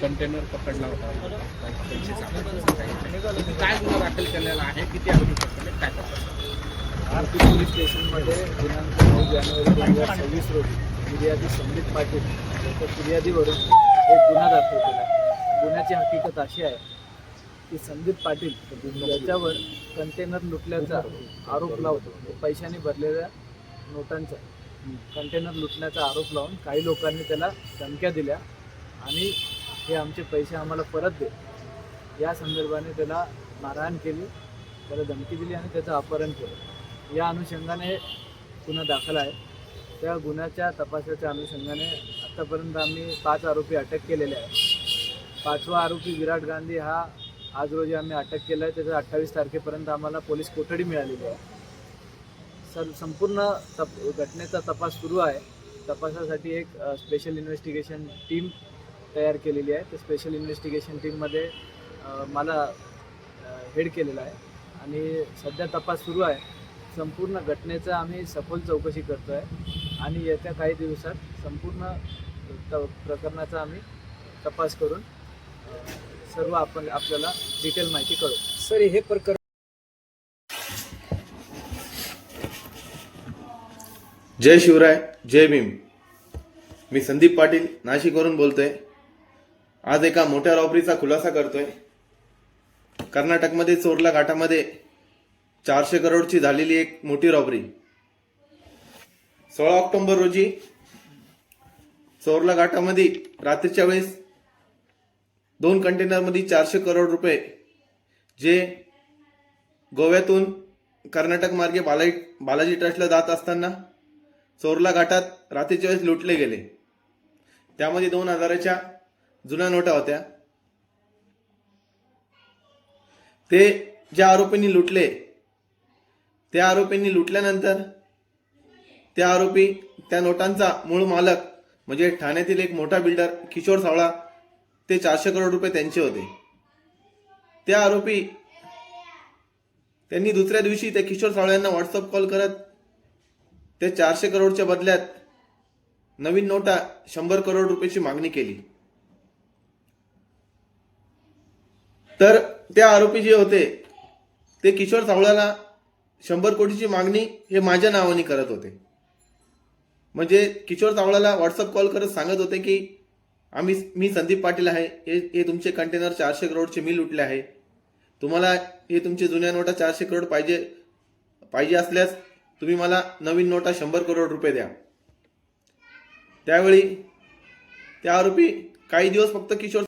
Container पकडला होता, पैसे सापडले, काय गुन्हा दाखल केलेला आहे, किती आरोपी पकडले, काय तपास? आरती पोलीस स्टेशनमध्ये दिनांक 9 जानेवारी 2026 रोजी फिर्यादी संदीप पाटील याच्या फिर्यादीवरून एक गुन्हा दाखल केला। गुन्ह्याची हकीकत अशी आहे की संदीप पाटील याच्यावर कंटेनर लुटल्याचा आरोप लावून पैशाने भरलेल्या नोटांचा कंटेनर लुटण्याचा आरोप लावून काही लोकांनी त्याला धमक्या दिल्या आणि हे आमचे पैसे आम्हाला परत दे या संदर्भाने त्याला मारहाण केली, त्याला धमकी दिली आणि त्याचं अपहरण केलं। या अनुषंगाने गुन्हा दाखल आहे। त्या गुन्ह्याच्या तपासाच्या अनुषंगाने आतापर्यंत आम्ही 5 आरोपी अटक केलेले आहे। 5वा आरोपी विराट गांधी हा आज रोजी आम्ही अटक केला आहे। त्याचं 28 तारखेपर्यंत आम्हाला पोलीस कोठडी मिळालेली आहे। संपूर्ण घटनेचा तपास सुरू आहे। तपासासाठी एक स्पेशल इन्व्हेस्टिगेशन टीम तयार केलेली आहे। त्या स्पेशल इन्व्हेस्टिगेशन टीममध्ये मला हेड केलेला आहे आणि सध्या तपास सुरू आहे। संपूर्ण घटनेचा आम्ही सखोल चौकशी करतो आहे आणि येत्या काही दिवसात संपूर्ण प्रकरणाचा आम्ही तपास करून सर्व आपल्याला डिटेल माहिती कळवू। सर, हे प्रकरण जय शिवराय, जय भीम। मी संदीप पाटील नाशिकवरून बोलतोय। आज एका मोठ्या रॉबरीचा खुलासा करतोय। कर्नाटकमध्ये चोरला घाटामध्ये 400 करोडची झालेली एक मोठी रॉबरी। 16 ऑक्टोबर रोजी चोरला घाटामध्ये रात्रीच्या वेळेस 2 कंटेनरमध्ये 400 करोड रुपये जे गोव्यातून कर्नाटक मार्गे बालाजी ट्रस्टला जात असताना चोरला घाटात रात्रीच्या वेळेस लुटले गेले। त्यामध्ये 2000च्या जुन्या नोटा होत्या। ते ज्या आरोपींनी लुटले त्या आरोपींनी लुटल्यानंतर त्या आरोपी त्या नोटांचा मूळ मालक म्हणजे ठाण्यातील एक मोठा बिल्डर किशोर सावळा, ते 400 करोड रुपये त्यांचे होते। त्या आरोपी त्यांनी दुसऱ्या दिवशी त्या किशोर सावळ्यांना व्हॉट्सअप कॉल करत ते 400 करोडच्या बदल्यात नवीन नोटा 100 करोड रुपयाची मागणी केली। तर त्या आरोपी जे होते ते किशोर सावळ्याला 100 कोटीची मागणी हे माझ्या नावाने करत होते। म्हणजे किशोर सावळ्याला व्हॉट्सअप कॉल करत सांगत होते की मी संदीप पाटील आहे, हे तुमचे कंटेनर 400 करोडचे मी लुटले आहे, तुम्हाला हे तुमचे जुन्या नोटा 400 करोड पाहिजे असल्यास तुम्ही मला नवीन नोटा 100 करोड रुपये द्या। त्यावेळी त्या आरोपी काही दिवस फक्त किशोर